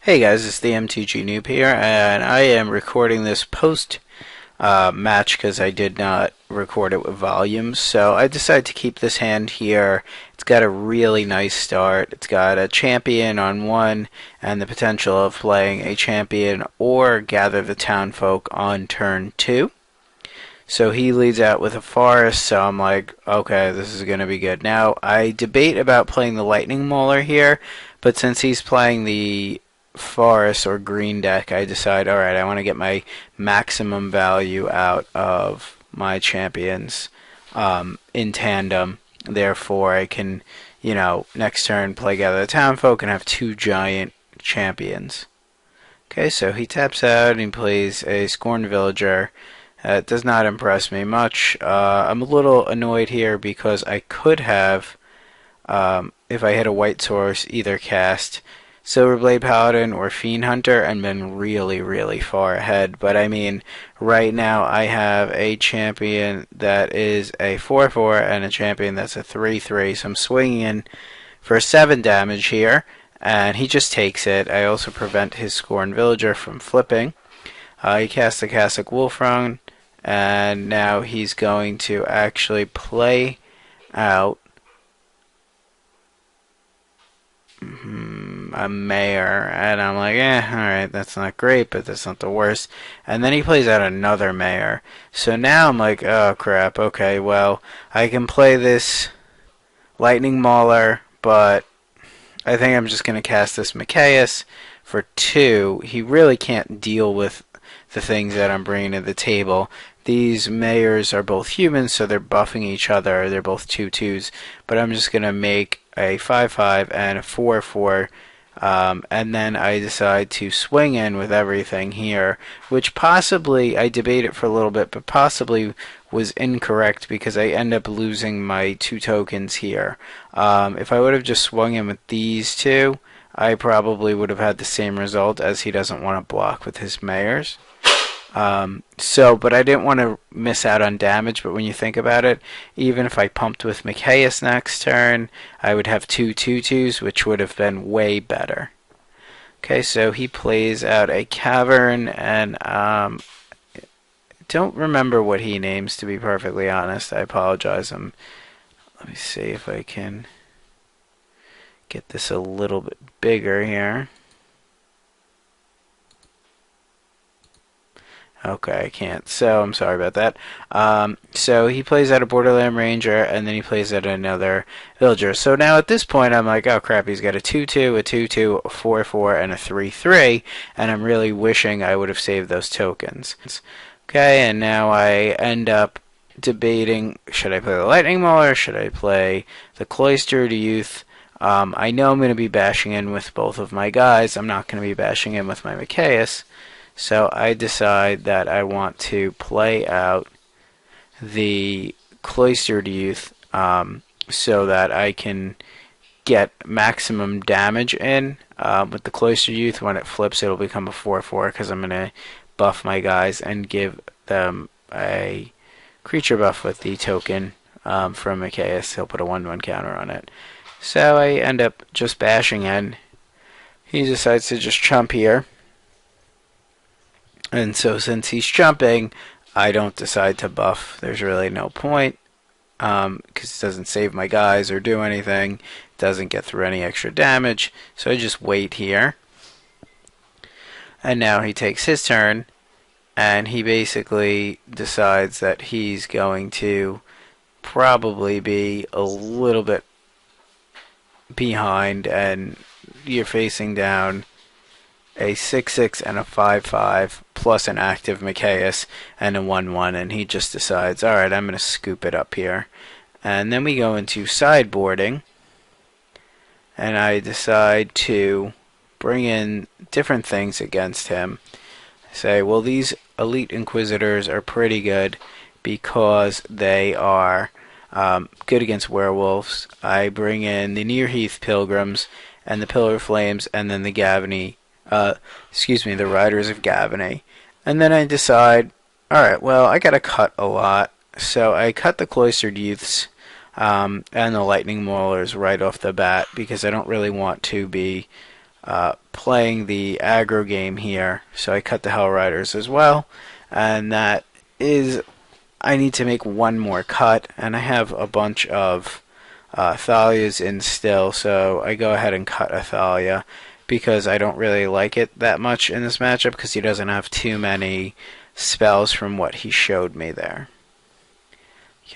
Hey guys, it's the mtgnoob here, and I am recording this post match because I did not record it with volume. So I decided to keep this hand here. It's got a really nice start. It's got a champion on one and the potential of playing a champion or gather the townfolk on turn 2. So he leads out with a forest, so I'm like, okay, this is going to be good. Now, I debate about playing the lightning mauler here, but since he's playing the forest or green deck, I decide, alright, I want to get my maximum value out of my champions in tandem. Therefore, I can, next turn play Gather the Townfolk and have 2 giant champions. Okay, so he taps out and he plays a Scorned Villager. It does not impress me much. I'm a little annoyed here because I could have, if I had a white source, either cast Silverblade Paladin or Fiend Hunter and been really, really far ahead. But I mean, right now I have a champion that is a 4/4 and a champion that's a 3/3. So I'm swinging in for 7 damage here, and he just takes it. I also prevent his Scorned Villager from flipping. He casts the Cassock Wolfrung, and now he's going to actually play out a mayor, and I'm like, alright, that's not great, but that's not the worst. And then he plays out another mayor. So now I'm like, oh crap, okay, well, I can play this lightning mauler, but I think I'm just going to cast this Micaius for 2. He really can't deal with the things that I'm bringing to the table. These mayors are both humans, so they're buffing each other. They're both 2/2s, but I'm just going to make a 5/5 and a 4/4, and then I decide to swing in with everything here, which possibly, I debate it for a little bit, but possibly was incorrect because I end up losing my 2 tokens here. If I would have just swung in with these 2, I probably would have had the same result, as he doesn't want to block with his mayors. But I didn't want to miss out on damage, but when you think about it, even if I pumped with Micaius next turn, I would have 2 2/2s, which would have been way better. Okay, so he plays out a cavern, and don't remember what he names, to be perfectly honest. I apologize. Let me see if I can get this a little bit bigger here. Okay, I can't, so I'm sorry about that. So he plays out a Borderland Ranger, and then he plays out another Villager. So now at this point, I'm like, oh crap, he's got a 2/2, a 2/2, a 4/4, and a 3/3, and I'm really wishing I would have saved those tokens. Okay, and now I end up debating, should I play the Lightning Mauler, or should I play the Cloistered Youth? I know I'm going to be bashing in with both of my guys. I'm not going to be bashing in with my Micaius. So I decide that I want to play out the Cloistered Youth so that I can get maximum damage in. With the Cloistered Youth, when it flips, it'll become a 4/4 because I'm going to buff my guys and give them a creature buff with the token from Micaius. He'll put a 1/1 counter on it. So I end up just bashing in. He decides to just chump here. And so since he's jumping, I don't decide to buff. There's really no point because it doesn't save my guys or do anything. It doesn't get through any extra damage. So I just wait here. And now he takes his turn, and he basically decides that he's going to probably be a little bit behind, and you're facing down a 6/6 and a 5/5 plus an active Micaius and a 1/1, and he just decides, alright, I'm going to scoop it up here. And then we go into sideboarding, and I decide to bring in different things against him. I say, well, these Elite Inquisitors are pretty good because they are good against werewolves. I bring in the Nearheath Pilgrims and the Pillar of Flames, and then the the Riders of Gavany. And then I decide, alright, well, I gotta cut a lot. So I cut the Cloistered Youths and the Lightning Maulers right off the bat because I don't really want to be playing the aggro game here, so I cut the Hell Riders as well, and that is, I need to make one more cut, and I have a bunch of Thalia's in still, so I go ahead and cut a Thalia because I don't really like it that much in this matchup because he doesn't have too many spells from what he showed me there.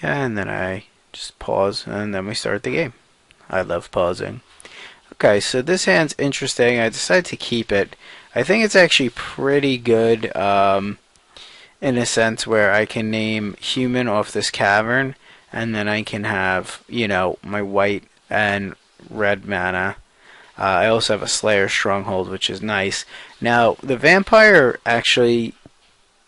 Yeah, and then I just pause, and then we start the game. I love pausing. Okay, so this hand's interesting. I decided to keep it. I think it's actually pretty good in a sense where I can name human off this cavern, and then I can have, you know, my white and red mana. I also have a Slayer Stronghold, which is nice. Now, the vampire actually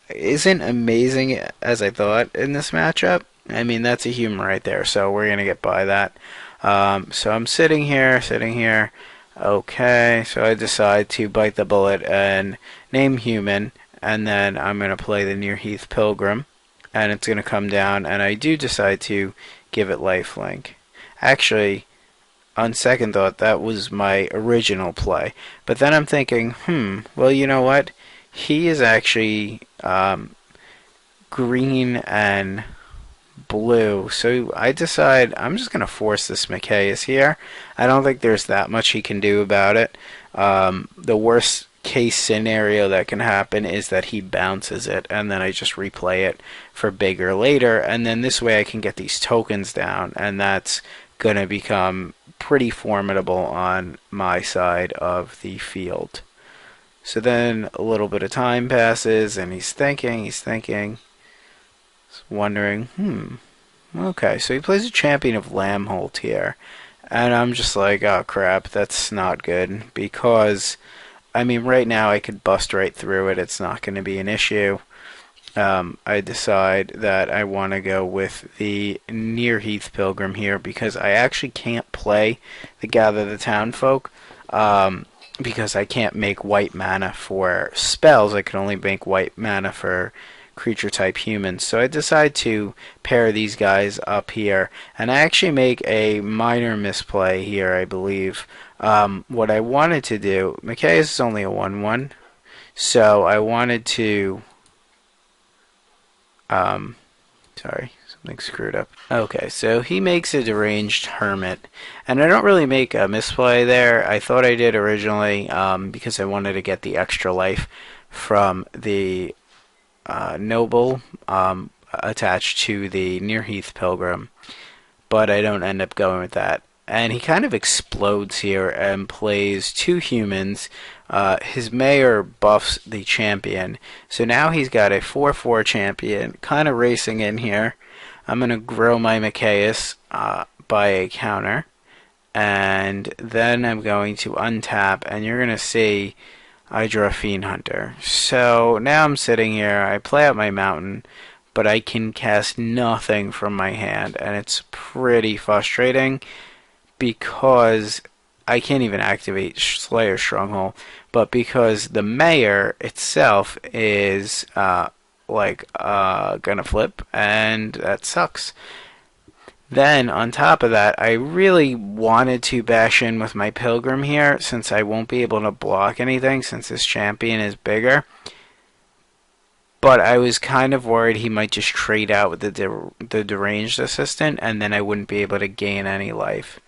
isn't amazing as I thought in this matchup. I mean, that's a human right there, so we're going to get by that. So I'm sitting here. Okay, so I decide to bite the bullet and name human, and then I'm going to play the Near Heath Pilgrim, and it's going to come down, and I do decide to give it lifelink. Actually, on second thought, that was my original play. But then I'm thinking, well, you know what? He is actually green and blue, so I decide I'm just going to force this Mikaeus here. I don't think there's that much he can do about it. The worst case scenario that can happen is that he bounces it, and then I just replay it for bigger later, and then this way I can get these tokens down, and that's going to become pretty formidable on my side of the field. So then a little bit of time passes, and he's thinking, wondering, okay, so he plays a Champion of Lambholt here, and I'm just like, oh crap, that's not good, because, I mean, right now I could bust right through it, it's not going to be an issue. I decide that I want to go with the Near Heath Pilgrim here, because I actually can't play the Gather the Townfolk, because I can't make white mana for spells. I can only make white mana for creature type humans. So I decide to pair these guys up here, and I actually make a minor misplay here, I believe. What I wanted to do, Mikaeus is only a 1/1, so I wanted to sorry, something screwed up. Okay, so he makes a Deranged Hermit, and I don't really make a misplay there. I thought I did originally, because I wanted to get the extra life from the noble attached to the Near Heath Pilgrim, but I don't end up going with that. And he kind of explodes here and plays two humans. His mayor buffs the champion, so now he's got a 4/4 champion kind of racing in here. I'm going to grow my Mikaeus by a counter, and then I'm going to untap, and you're going to see I draw Fiend Hunter. So now I'm sitting here, I play out my mountain, but I can cast nothing from my hand, and it's pretty frustrating because I can't even activate Slayer Stronghold, but because the mayor itself is gonna flip, and that sucks. Then, on top of that, I really wanted to bash in with my Pilgrim here, since I won't be able to block anything, since this champion is bigger. But I was kind of worried he might just trade out with the Deranged Assistant, and then I wouldn't be able to gain any life.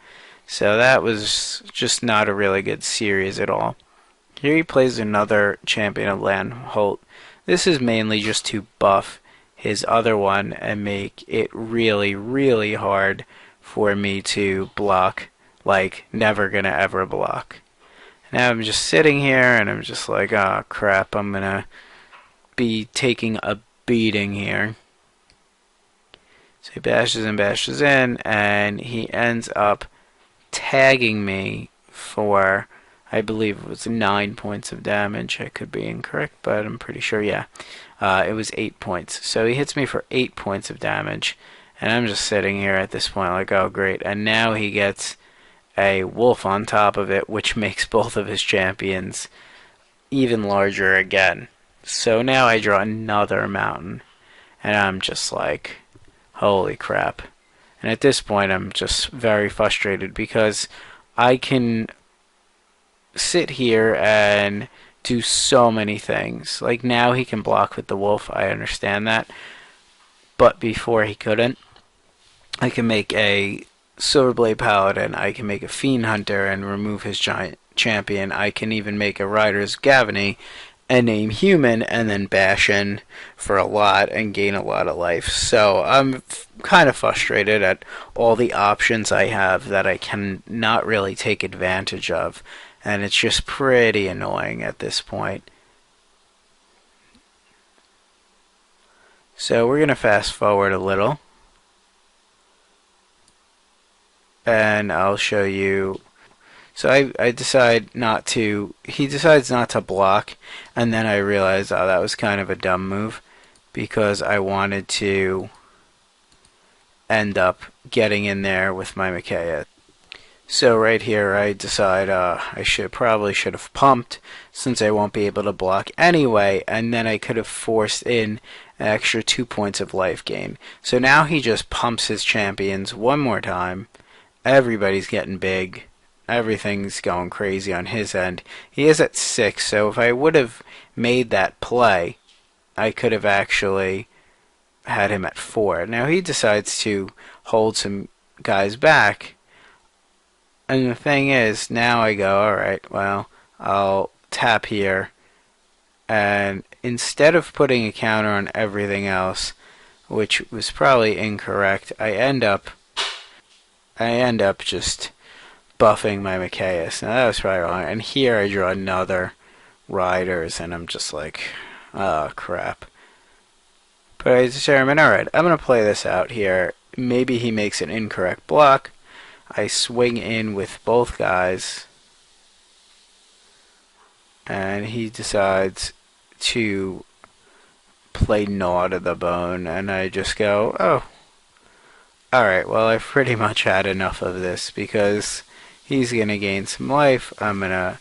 So that was just not a really good series at all. Here he plays another Champion of Lambholt. This is mainly just to buff his other one and make it really, really hard for me to block, like never gonna ever block. Now I'm just sitting here and I'm just like, oh crap, I'm gonna be taking a beating here. So he bashes in, and he ends up tagging me for, I believe it was 9 points of damage. I could be incorrect, but I'm pretty sure, yeah. It was 8 points. So he hits me for 8 points of damage, and I'm just sitting here at this point like, oh great. And now he gets a wolf on top of it, which makes both of his champions even larger again. So now I draw another mountain, and I'm just like, holy crap. And at this point I'm just very frustrated because I can sit here and do so many things. Like now he can block with the wolf, I understand that, but before he couldn't. I can make a Silverblade Paladin, I can make a Fiend Hunter and remove his giant champion, I can even make a Rider's Gavany and name human and then bash in for a lot and gain a lot of life. So I'm kind of frustrated at all the options I have that I can not really take advantage of, and it's just pretty annoying at this point. So we're going to fast forward a little, and I'll show you. So I decide not to, he decides not to block, and then I realize, oh, that was kind of a dumb move, because I wanted to end up getting in there with my Micaiah. So right here I decide I probably should have pumped, since I won't be able to block anyway, and then I could have forced in an extra 2 points of life gain. So now he just pumps his champions one more time. Everybody's getting big. Everything's going crazy on his end. He is at 6, so if I would have made that play, I could have actually had him at 4. Now he decides to hold some guys back, and the thing is, now I go, alright, well, I'll tap here, and instead of putting a counter on everything else, which was probably incorrect, I end up just buffing my Micaiah. Now that was probably wrong. And here I draw another Riders, and I'm just like, oh crap. But I determine, alright, I'm going to play this out here. Maybe he makes an incorrect block. I swing in with both guys, and he decides to play Gnaw to the Bone, and I just go, oh, alright, well, I've pretty much had enough of this, because he's going to gain some life, I'm going to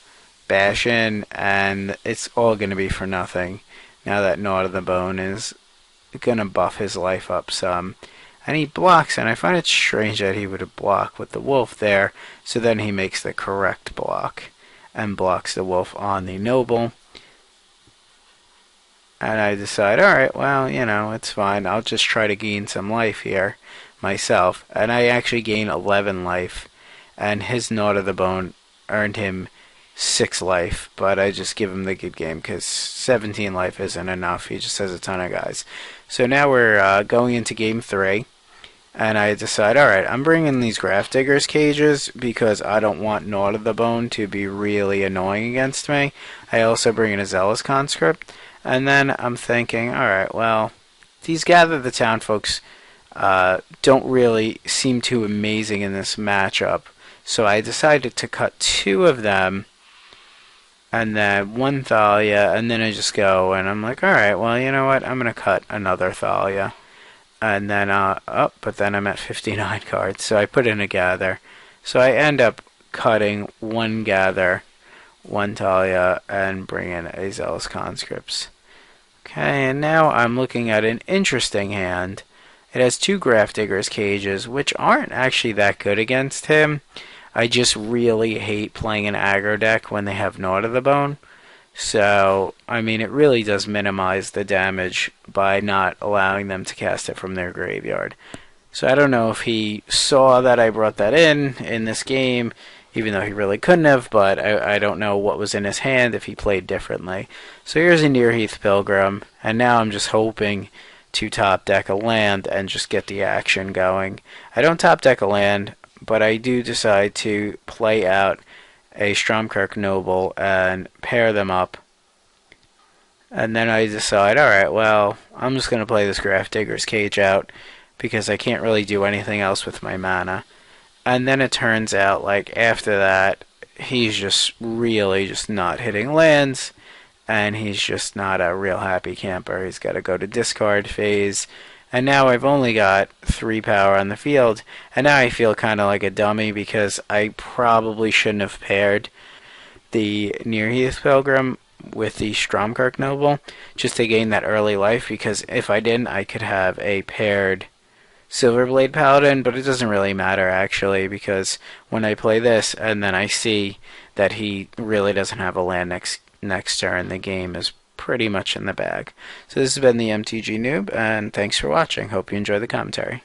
bash in, and it's all going to be for nothing. Now that Gnaw to the Bone is going to buff his life up some. And he blocks, and I find it strange that he would block with the wolf there, so then he makes the correct block, and blocks the wolf on the noble. And I decide, alright, well, you know, it's fine, I'll just try to gain some life here myself. And I actually gain 11 life, and his Gnaw to the Bone earned him 6 life, but I just give him the good game, because 17 life isn't enough, he just has a ton of guys. So now we're going into game 3, and I decide, alright, I'm bringing these Grafdigger's cages because I don't want Gnaw to the Bone to be really annoying against me. I also bring in a Zealous Conscript, and then I'm thinking, alright, well, these Gather the Town folks don't really seem too amazing in this matchup, so I decided to cut 2 of them, and then 1 Thalia, and then I just go, and I'm like, alright, well, you know what, I'm going to cut another Thalia. And then, but then I'm at 59 cards, so I put in a Gather. So I end up cutting 1 Gather, 1 Thalia, and bring in a Zealous Conscripts. Okay, and now I'm looking at an interesting hand. It has 2 Grafdigger's cages, which aren't actually that good against him. I just really hate playing an aggro deck when they have Gnaw to the Bone. So, I mean, it really does minimize the damage by not allowing them to cast it from their graveyard. So I don't know if he saw that I brought that in this game, even though he really couldn't have, but I don't know what was in his hand if he played differently. So here's a Nearheath Pilgrim, and now I'm just hoping to top deck a land and just get the action going. I don't top deck a land, but I do decide to play out a Stromkirk Noble and pair them up. And then I decide, alright, well, I'm just going to play this Grafdigger's Cage out because I can't really do anything else with my mana. And then it turns out, like, after that, he's just really just not hitting lands, and he's just not a real happy camper. He's got to go to discard phase. And now I've only got 3 power on the field, and now I feel kind of like a dummy because I probably shouldn't have paired the Nearheath Pilgrim with the Stromkirk Noble just to gain that early life, because if I didn't, I could have a paired Silverblade Paladin, but it doesn't really matter actually, because when I play this and then I see that he really doesn't have a land next turn, the game is pretty much in the bag. So this has been the MTG Noob, and thanks for watching. Hope you enjoy the commentary.